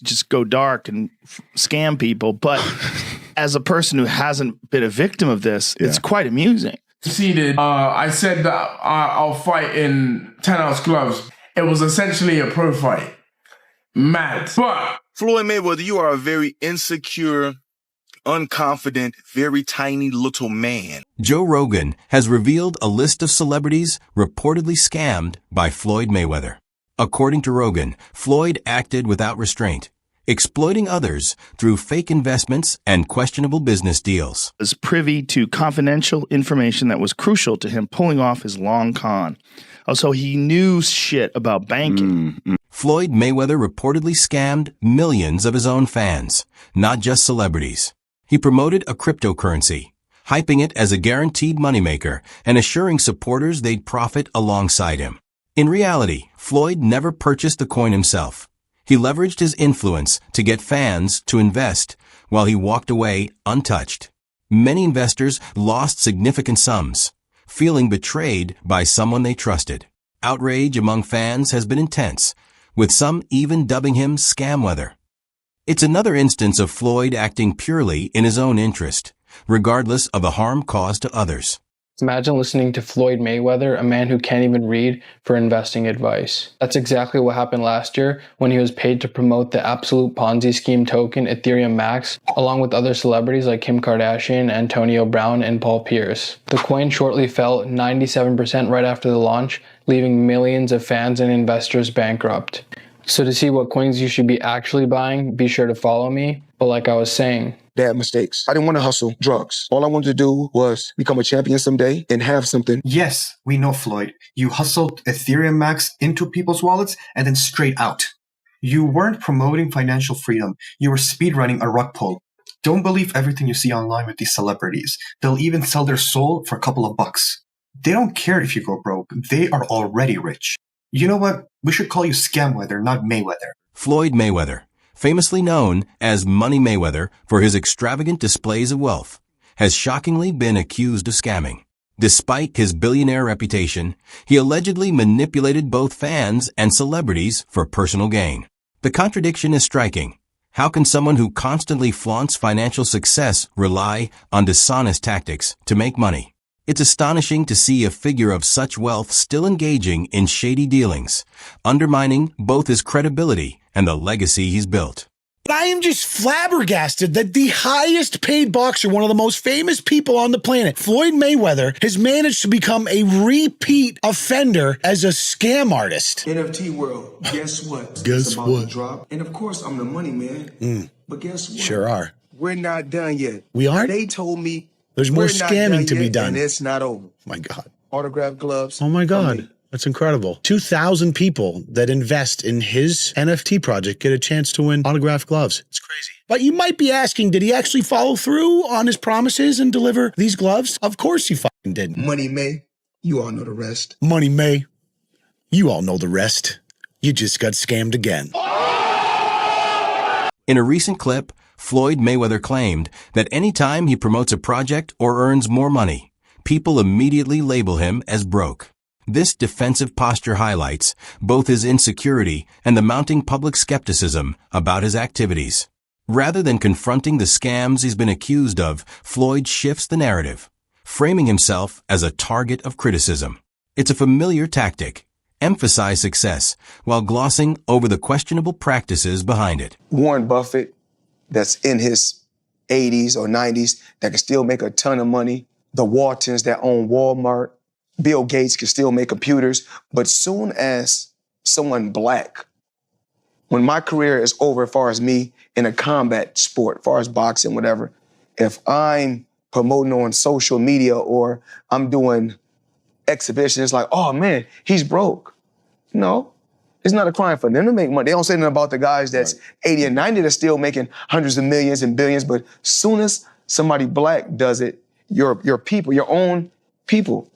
just go dark and scam people. But as a person who hasn't been a victim of this, it's quite amusing. Seeded. I said that I'll fight in 10-ounce gloves. It was essentially a pro fight. Mad. But Floyd Mayweather, you are a very insecure, unconfident, very tiny little man. Joe Rogan has revealed a list of celebrities reportedly scammed by Floyd Mayweather. According to Rogan, Floyd acted without restraint, exploiting others through fake investments and questionable business deals. Was privy to confidential information that was crucial to him pulling off his long con. Also, he knew shit about banking. Floyd Mayweather reportedly scammed millions of his own fans, not just celebrities. He promoted a cryptocurrency, hyping it as a guaranteed moneymaker and assuring supporters they'd profit alongside him. In reality, Floyd never purchased the coin himself. He leveraged his influence to get fans to invest while he walked away untouched. Many investors lost significant sums, feeling betrayed by someone they trusted. Outrage among fans has been intense, with some even dubbing him Scamweather. It's another instance of Floyd acting purely in his own interest, regardless of the harm caused to others. Imagine listening to Floyd Mayweather, a man who can't even read, for investing advice. That's exactly what happened last year when he was paid to promote the absolute Ponzi scheme token Ethereum Max, along with other celebrities like Kim Kardashian, Antonio Brown, and Paul Pierce. The coin shortly fell 97% right after the launch, leaving millions of fans and investors bankrupt. So to see what coins you should be actually buying, be sure to follow me. But like I was saying, bad mistakes. I didn't want to hustle drugs. All I wanted to do was become a champion someday and have something. Yes, we know, Floyd. You hustled Ethereum Max into people's wallets and then straight out. You weren't promoting financial freedom. You were speedrunning a rug pull. Don't believe everything you see online with these celebrities. They'll even sell their soul for a couple of bucks. They don't care if you go broke. They are already rich. You know what? We should call you Scamweather, not Mayweather. Floyd Mayweather, famously known as Money Mayweather for his extravagant displays of wealth, has shockingly been accused of scamming. Despite his billionaire reputation, he allegedly manipulated both fans and celebrities for personal gain. The contradiction is striking. How can someone who constantly flaunts financial success rely on dishonest tactics to make money? It's astonishing to see a figure of such wealth still engaging in shady dealings, undermining both his credibility and the legacy he's built. I am just flabbergasted that the highest paid boxer, one of the most famous people on the planet, Floyd Mayweather, has managed to become a repeat offender as a scam artist. NFT world, guess what? Guess it's about what? to drop. And of course, I'm the money man. But guess what? Sure are. We're not done yet. We aren't? They told me there's more we're not scamming done to be yet, done. and it's not over. My God. Autograph gloves. Oh my for God. me. That's incredible. 2,000 people that invest in his NFT project get a chance to win autographed gloves. It's crazy. But you might be asking, did he actually follow through on his promises and deliver these gloves? Of course he fucking didn't. Money May, you all know the rest. Money May, you all know the rest. You just got scammed again. In a recent clip, Floyd Mayweather claimed that anytime he promotes a project or earns more money, people immediately label him as broke. This defensive posture highlights both his insecurity and the mounting public skepticism about his activities. Rather than confronting the scams he's been accused of, Floyd shifts the narrative, framing himself as a target of criticism. It's a familiar tactic. Emphasize success while glossing over the questionable practices behind it. Warren Buffett, that's in his 80s or 90s, that can still make a ton of money. The Waltons that own Walmart. Bill Gates can still make computers. But soon as someone black, when my career is over as far as me in a combat sport, as far as boxing, whatever, if I'm promoting on social media or I'm doing exhibitions, it's like, oh man, he's broke. No, it's not a crime for them to make money. They don't say nothing about the guys that's 80 and 90 that's still making hundreds of millions and billions, but soon as somebody black does it, your people, your own people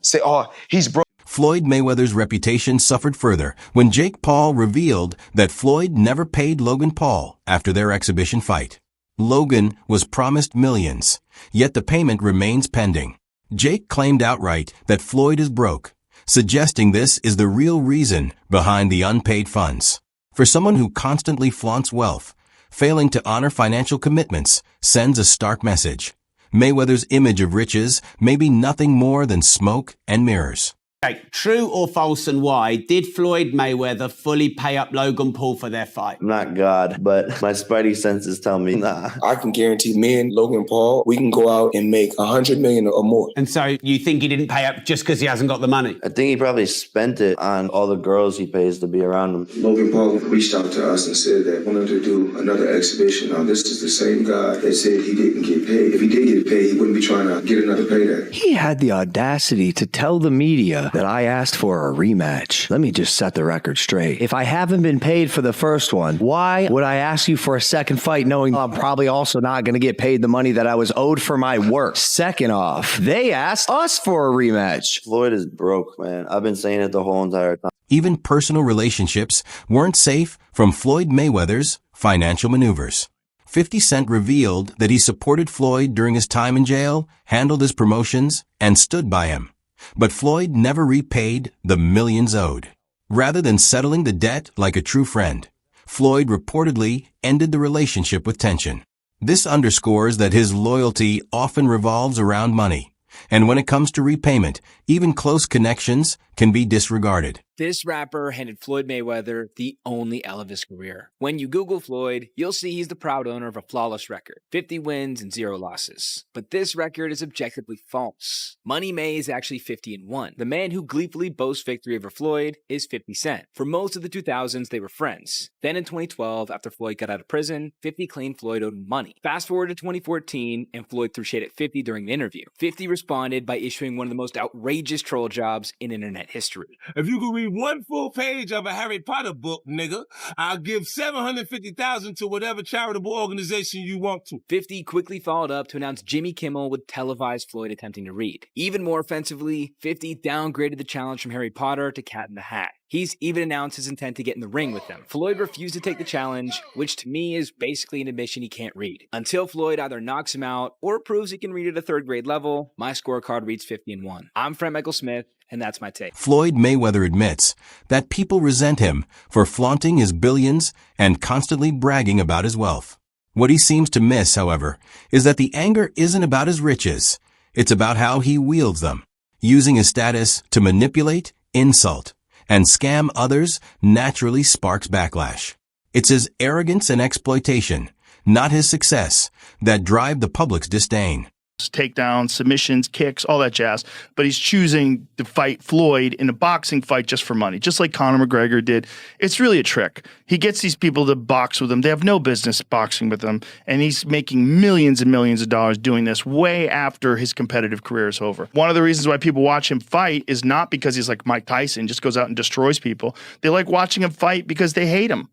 say, oh, he's broke. Floyd Mayweather's reputation suffered further when Jake Paul revealed that Floyd never paid Logan Paul after their exhibition fight. Logan was promised millions, yet the payment remains pending. Jake claimed outright that Floyd is broke, suggesting this is the real reason behind the unpaid funds. For someone who constantly flaunts wealth, failing to honor financial commitments sends a stark message. Mayweather's image of riches may be nothing more than smoke and mirrors. Okay, true or false, and why did Floyd Mayweather fully pay up Logan Paul for their fight? I'm not God, but my spidey senses tell me nah. I can guarantee me and Logan Paul, we can go out and make $100 million or more. And so you think he didn't pay up just because he hasn't got the money? I think he probably spent it on all the girls he pays to be around him. Logan Paul reached out to us and said that he wanted to do another exhibition. Now, this is the same guy that said he didn't get paid. If he did get paid, he wouldn't be trying to get another payday. He had the audacity to tell the media that I asked for a rematch. Let me just set the record straight. If I haven't been paid for the first one, why would I ask you for a second fight knowing I'm probably also not going to get paid the money that I was owed for my work? Second off, they asked us for a rematch. Floyd is broke, man. I've been saying it the whole entire time. Even personal relationships weren't safe from Floyd Mayweather's financial maneuvers. 50 Cent revealed that he supported Floyd during his time in jail, handled his promotions, and stood by him. But Floyd never repaid the millions owed. Rather than settling the debt like a true friend, Floyd reportedly ended the relationship with tension. This underscores that his loyalty often revolves around money, and when it comes to repayment, even close connections can be disregarded. This rapper handed Floyd Mayweather the only L of his career. When you Google Floyd, you'll see he's the proud owner of a flawless record, 50 wins and 0 losses. But this record is objectively false. Money May is actually 50-1. The man who gleefully boasts victory over Floyd is 50 Cent. For most of the 2000s, they were friends. Then in 2012, after Floyd got out of prison, 50 claimed Floyd owed him money. Fast forward to 2014, and Floyd threw shade at 50 during the interview. 50 responded by issuing one of the most outrageous troll jobs in internet history. If you could read one full page of a Harry Potter book, nigga, I'll give $750,000 to whatever charitable organization you want to. 50 quickly followed up to announce Jimmy Kimmel would televise Floyd attempting to read. Even more offensively, 50 downgraded the challenge from Harry Potter to Cat in the Hat. He's even announced his intent to get in the ring with them. Floyd refused to take the challenge, which to me is basically an admission he can't read. Until Floyd either knocks him out or proves he can read at a 3rd grade level, my scorecard reads 50-1. I'm Frank Michael Smith, and that's my take. Floyd Mayweather admits that people resent him for flaunting his billions and constantly bragging about his wealth. What he seems to miss, however, is that the anger isn't about his riches. It's about how he wields them, using his status to manipulate, insult, and scam others naturally sparks backlash. It's his arrogance and exploitation, not his success, that drive the public's disdain. Takedowns, submissions, kicks, all that jazz. But he's choosing to fight Floyd in a boxing fight just for money, just like Conor McGregor did. It's really a trick. He gets these people to box with him. They have no business boxing with him. And he's making millions and millions of dollars doing this way after his competitive career is over. One of the reasons why people watch him fight is not because he's like Mike Tyson, just goes out and destroys people. They like watching him fight because they hate him.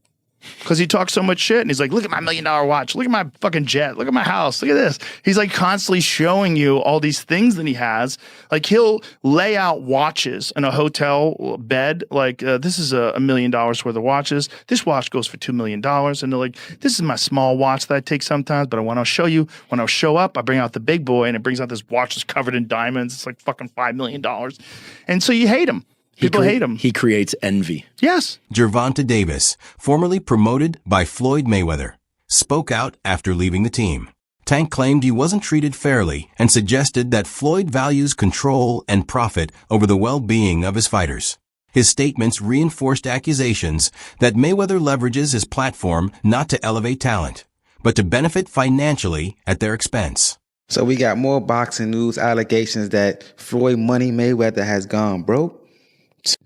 Because he talks so much shit, and he's like, look at my $1 million watch, look at my fucking jet, look at my house, look at this. He's like constantly showing you all these things that he has. Like he'll lay out watches in a hotel bed, like this is $1 million worth of watches. This watch goes for $2 million. And they're like, this is my small watch that I take sometimes, but I want to show you, when I show up, I bring out the big boy, and it brings out this watch that's covered in diamonds. It's like fucking $5 million. And so you hate him. People hate him. He creates envy. Yes. Gervonta Davis, formerly promoted by Floyd Mayweather, spoke out after leaving the team. Tank claimed he wasn't treated fairly and suggested that Floyd values control and profit over the well-being of his fighters. His statements reinforced accusations that Mayweather leverages his platform not to elevate talent, but to benefit financially at their expense. So we got more boxing news allegations that Floyd Money Mayweather has gone broke.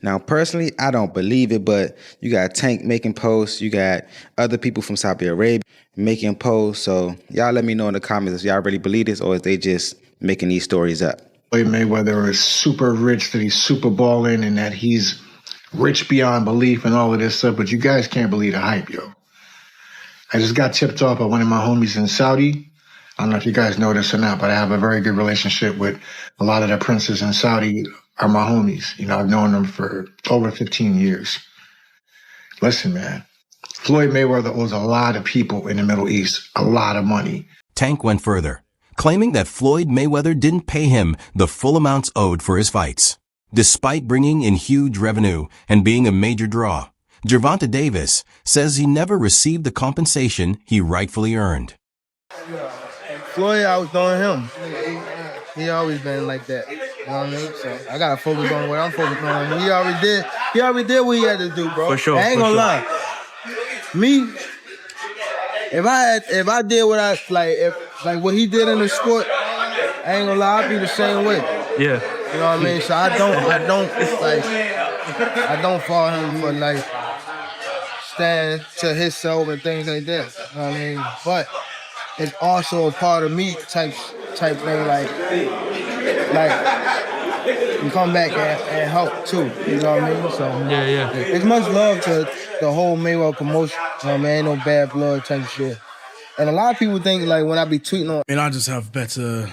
Now, personally, I don't believe it, but you got Tank making posts. You got other people from Saudi Arabia making posts. So y'all let me know in the comments if y'all really believe this or if they just making these stories up. Floyd Mayweather is super rich, that he's super balling, and that he's rich beyond belief and all of this stuff. But you guys can't believe the hype, yo. I just got tipped off by one of my homies in Saudi. I don't know if you guys know this or not, but I have a very good relationship with a lot of the princes in Saudi. Are my homies. You know, I've known them for over 15 years. Listen, man, Floyd Mayweather owes a lot of people in the Middle East a lot of money. Tank went further, claiming that Floyd Mayweather didn't pay him the full amounts owed for his fights. Despite bringing in huge revenue and being a major draw, Gervonta Davis says he never received the compensation he rightfully earned. Floyd outdoing him. He always been like that. You know what I mean? So I gotta focus on what I'm focused on. He already did what he had to do, bro. For sure. I ain't gonna lie. Me, if I did what I like what he did in the sport, I ain't gonna lie, I'd be the same way. Yeah. You know what I mean? So I don't follow him for like stand to himself and things like that. You know what I mean? But it's also a part of me type thing, like you come back and help too. You know what I mean? So Yeah. it's much love to the whole Mayweather promotion. You know what I mean? Ain't no bad blood type shit. And a lot of people think like when I be tweeting on, I just have better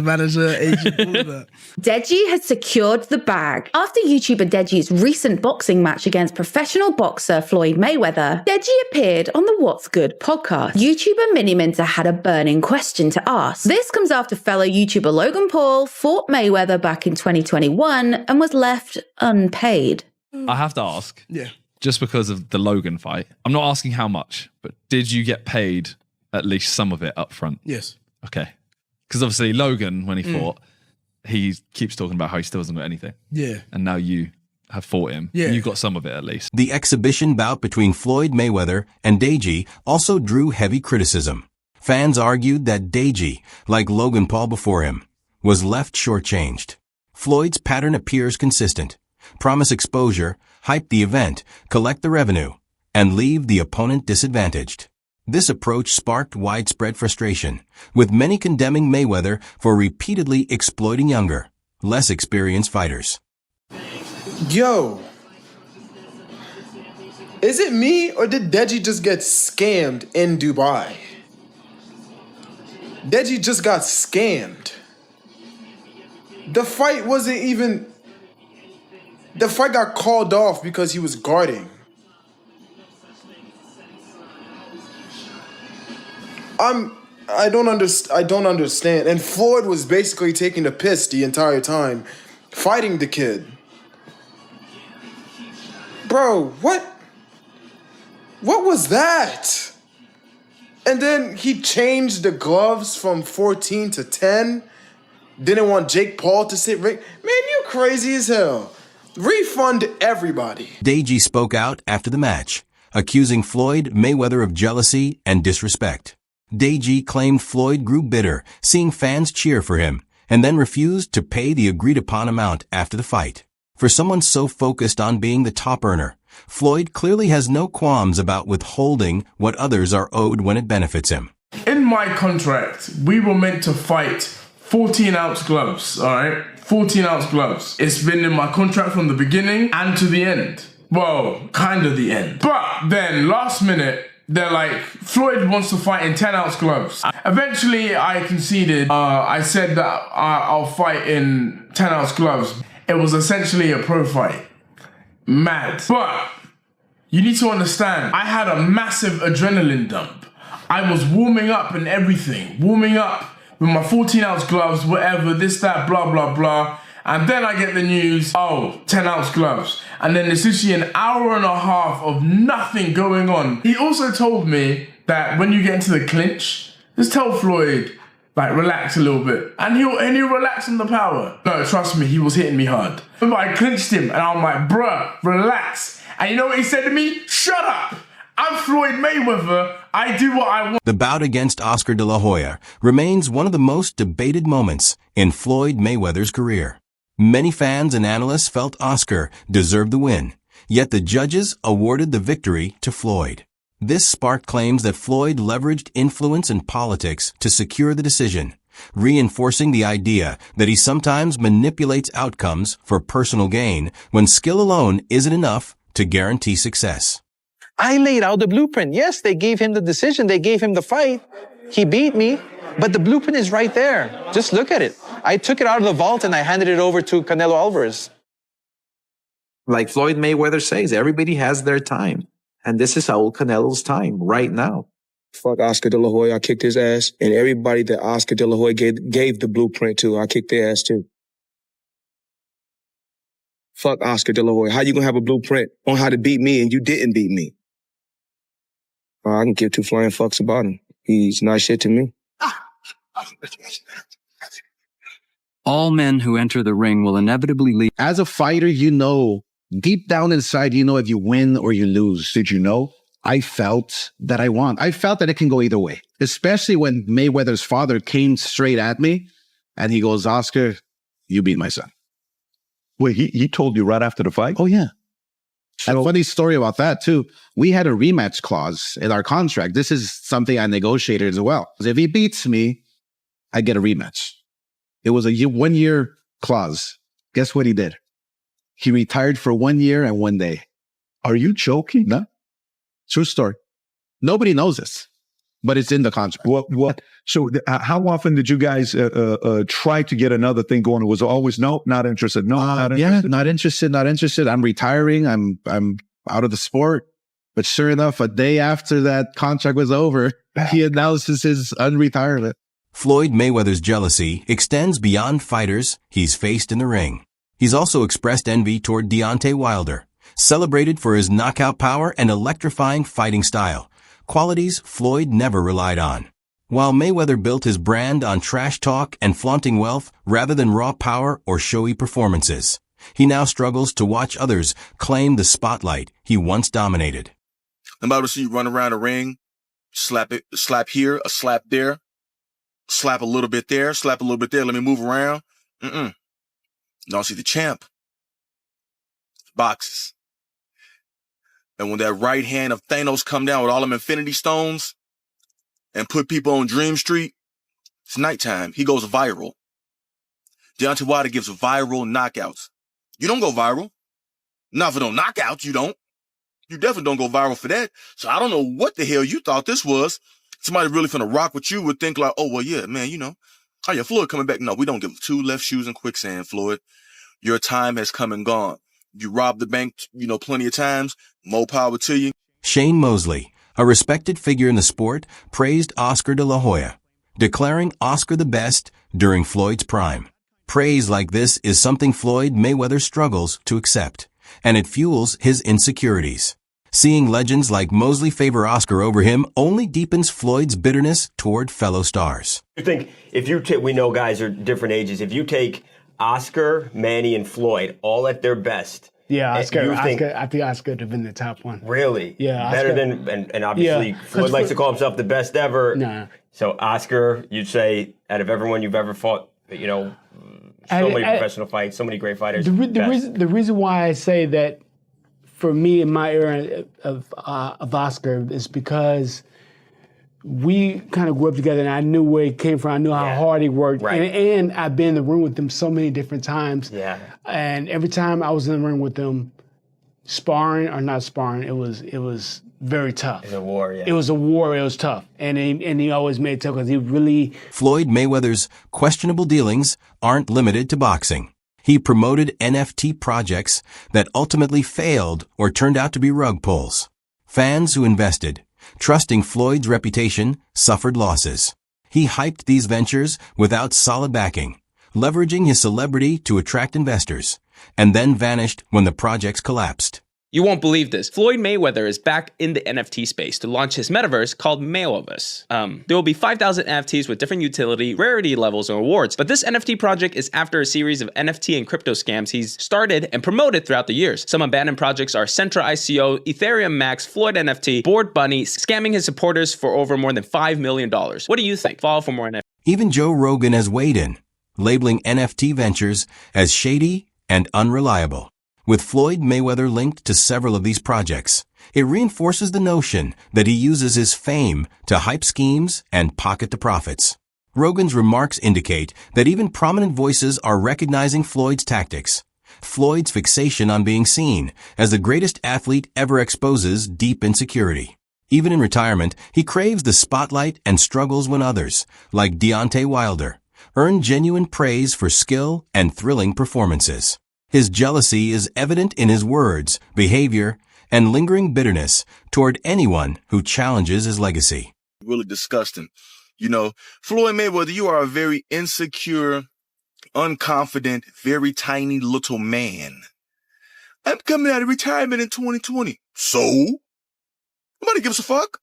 manager, agent, all of that. Deji has secured the bag. After YouTuber Deji's recent boxing match against professional boxer Floyd Mayweather, Deji appeared on the What's Good podcast. YouTuber Mini Minter had a burning question to ask. This comes after fellow YouTuber Logan Paul fought Mayweather back in 2021 and was left unpaid. I have to ask. Yeah. Just because of the Logan fight, I'm not asking how much, but did you get paid at least some of it up front? Yes. Okay. Because obviously Logan, when he fought, he keeps talking about how he still hasn't got anything. Yeah. And now you have fought him. Yeah. You got some of it at least. The exhibition bout between Floyd Mayweather and Deji also drew heavy criticism. Fans argued that Deji, like Logan Paul before him, was left shortchanged. Floyd's pattern appears consistent. Promise exposure, hype the event, collect the revenue, and leave the opponent disadvantaged. This approach sparked widespread frustration, with many condemning Mayweather for repeatedly exploiting younger, less experienced fighters. Yo, is it me or did Deji just get scammed in Dubai? Deji just got scammed. The fight wasn't even... The fight got called off because he was guarding. I don't understand. And Floyd was basically taking the piss the entire time, fighting the kid. Bro, what was that? And then he changed the gloves from 14 to 10. Didn't want Jake Paul to sit ring. Man, you crazy as hell. Refund everybody. Deji spoke out after the match, accusing Floyd Mayweather of jealousy and disrespect. Deji claimed Floyd grew bitter, seeing fans cheer for him, and then refused to pay the agreed-upon amount after the fight. For someone so focused on being the top earner, Floyd clearly has no qualms about withholding what others are owed when it benefits him. In my contract, we were meant to fight 14-ounce gloves, all right? 14-ounce gloves. It's been in my contract from the beginning and to the end. Well, kind of the end. But then, last minute, they're like, Floyd wants to fight in 10-ounce gloves. Eventually, I conceded. I said that I'll fight in 10-ounce gloves. It was essentially a pro fight. Mad. But you need to understand, I had a massive adrenaline dump. I was warming up and everything. Warming up with my 14-ounce gloves, whatever, this, that, blah, blah, blah. And then I get the news, 10-ounce gloves. And then it's literally an hour and a half of nothing going on. He also told me that when you get into the clinch, just tell Floyd, like, relax a little bit. And he'll relax on the power. No, trust me, he was hitting me hard. Remember, I clinched him and I'm like, bruh, relax. And you know what he said to me? Shut up. I'm Floyd Mayweather. I do what I want. The bout against Oscar de la Hoya remains one of the most debated moments in Floyd Mayweather's career. Many fans and analysts felt Oscar deserved the win, yet the judges awarded the victory to Floyd. This sparked claims that Floyd leveraged influence in politics to secure the decision, reinforcing the idea that he sometimes manipulates outcomes for personal gain when skill alone isn't enough to guarantee success. I laid out the blueprint. Yes, they gave him the decision. They gave him the fight. He beat me, but the blueprint is right there. Just look at it. I took it out of the vault and I handed it over to Canelo Alvarez. Like Floyd Mayweather says, everybody has their time. And this is Saul Canelo's time right now. Fuck Oscar de la Hoya. I kicked his ass. And everybody that Oscar de la Hoya gave the blueprint to, I kicked their ass too. Fuck Oscar De La Hoya. How you gonna have a blueprint on how to beat me and you didn't beat me? I can give two flying fucks about him. He's not shit to me. All men who enter the ring will inevitably leave. As a fighter, you know, deep down inside, you know if you win or you lose. Did you know? I felt that I won. I felt that it can go either way, especially when Mayweather's father came straight at me and he goes, Oscar, you beat my son. Wait, he told you right after the fight? Oh, yeah. And a funny story about that, too. We had a rematch clause in our contract. This is something I negotiated as well. If he beats me, I get a rematch. It was a 1-year clause. Guess what he did? He retired for 1 year and 1 day. Are you joking? No. True story. Nobody knows this, but it's in the contract. What? So how often did you guys try to get another thing going? It was always, no, not interested. No, not interested. Yeah, not interested. I'm retiring. I'm out of the sport. But sure enough, a day after that contract was over, he announces his unretirement. Floyd Mayweather's jealousy extends beyond fighters he's faced in the ring. He's also expressed envy toward Deontay Wilder, celebrated for his knockout power and electrifying fighting style, qualities Floyd never relied on. While Mayweather built his brand on trash talk and flaunting wealth rather than raw power or showy performances, he now struggles to watch others claim the spotlight he once dominated. I'm about to see you run around the ring, slap here, a slap there, slap a little bit there, slap a little bit there, let me move around. Don't see the champ. Boxes. And when that right hand of Thanos come down with all them Infinity Stones and put people on Dream Street, it's nighttime. He goes viral. Deontay Wilder gives viral knockouts. You don't go viral. Not for no knockouts, you don't. You definitely don't go viral for that. So I don't know what the hell you thought this was. Somebody really finna rock with you would think like, oh, well, yeah, man, you know. Oh, yeah, Floyd coming back. No, we don't give two left shoes in quicksand, Floyd. Your time has come and gone. You robbed the bank, you know, plenty of times. More power to you. Shane Mosley, a respected figure in the sport, praised Oscar De La Hoya, declaring Oscar the best during Floyd's prime. Praise like this is something Floyd Mayweather struggles to accept, and it fuels his insecurities. Seeing legends like Mosley favor Oscar over him only deepens Floyd's bitterness toward fellow stars. I think if you take, we know guys are different ages. If you take Oscar, Manny, and Floyd all at their best. Yeah, I think Oscar would have been the top one. Really? Yeah. Better than, and obviously Floyd likes to call himself the best ever. Nah. So Oscar, you'd say, out of everyone you've ever fought, you know, so many professional fights, so many great fighters. The reason why I say that for me in my era of Oscar is because we kind of grew up together and I knew where he came from. I knew how hard he worked. Right. And I've been in the room with him so many different times. Yeah. And every time I was in the ring with him, sparring or not sparring, it was very tough. It was a war, yeah. It was a war. It was tough. And he always made it tough because he really... Floyd Mayweather's questionable dealings aren't limited to boxing. He promoted NFT projects that ultimately failed or turned out to be rug pulls. Fans who invested, trusting Floyd's reputation, suffered losses. He hyped these ventures without solid backing, leveraging his celebrity to attract investors, and then vanished when the projects collapsed. You won't believe this. Floyd Mayweather is back in the NFT space to launch his metaverse called Mayweather. There will be 5,000 NFTs with different utility, rarity levels, and rewards. But this NFT project is after a series of NFT and crypto scams he's started and promoted throughout the years. Some abandoned projects are Centra ICO, Ethereum Max, Floyd NFT, Bored Bunny, scamming his supporters for over more than $5 million. What do you think? Follow for more NFT. Even Joe Rogan has weighed in, labeling NFT ventures as shady and unreliable. With Floyd Mayweather linked to several of these projects, it reinforces the notion that he uses his fame to hype schemes and pocket the profits. Rogan's remarks indicate that even prominent voices are recognizing Floyd's tactics. Floyd's fixation on being seen as the greatest athlete ever exposes deep insecurity. Even in retirement, he craves the spotlight and struggles when others, like Deontay Wilder, earn genuine praise for skill and thrilling performances. His jealousy is evident in his words, behavior, and lingering bitterness toward anyone who challenges his legacy. Really disgusting. You know, Floyd Mayweather, you are a very insecure, unconfident, very tiny little man. I'm coming out of retirement in 2020. So? Nobody gives a fuck.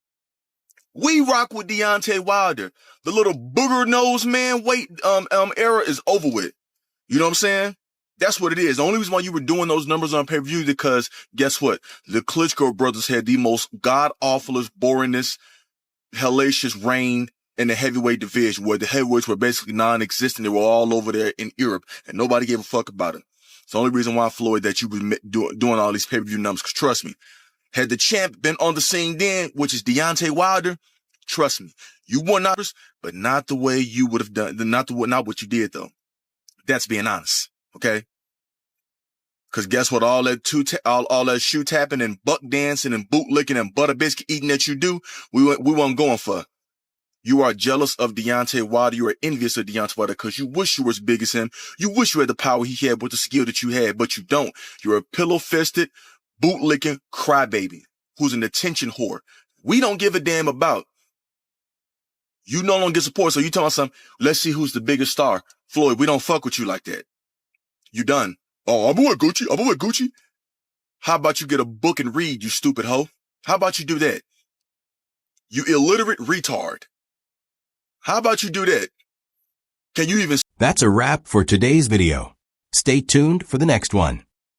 We rock with Deontay Wilder. The little booger nose man era is over with. You know what I'm saying? That's what it is. The only reason why you were doing those numbers on pay-per-view is because, guess what? The Klitschko brothers had the most god-awfulest, boringest, hellacious reign in the heavyweight division, where the heavyweights were basically non-existent. They were all over there in Europe, and nobody gave a fuck about it. It's the only reason why, Floyd, that you were doing all these pay-per-view numbers, because trust me, had the champ been on the scene then, which is Deontay Wilder, trust me, you won numbers, but not the way you would have done, not what you did, though. That's being honest, okay? Because guess what? All that shoe tapping and buck dancing and boot licking and butter biscuit eating that you do, we weren't going for. You are jealous of Deontay Wilder. You are envious of Deontay Wilder because you wish you were as big as him. You wish you had the power he had with the skill that you had, but you don't. You're a pillow-fisted, boot-licking crybaby who's an attention whore. We don't give a damn about. You no longer get support, so you telling us something, let's see who's the biggest star. Floyd, we don't fuck with you like that. You done. Oh, I'm with Gucci. How about you get a book and read, you stupid hoe? How about you do that? You illiterate retard. How about you do that? Can you even... That's a wrap for today's video. Stay tuned for the next one.